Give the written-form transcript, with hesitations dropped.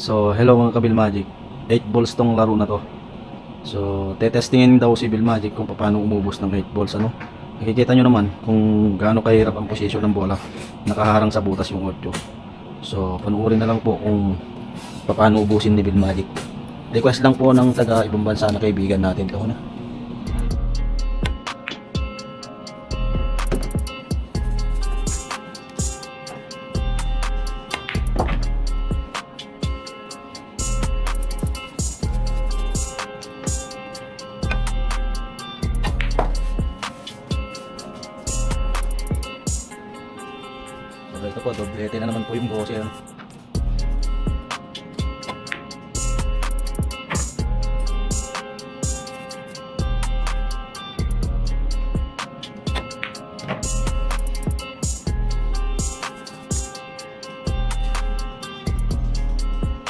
So, hello mga ka-Bill Magic. 8 balls tong laro na to. So, tetestingin daw si Bill Magic kung paano umubos ng 8 balls, ano. Nakikita nyo naman kung gaano kahirap ang posisyon ng bola. Nakaharang sa butas yung 8. So, panuorin na lang po kung paano ubusin ni Bill Magic. Request lang po ng taga ibang bansa na kaibigan natin to, no? So, ito po, doblete na naman po yung boses.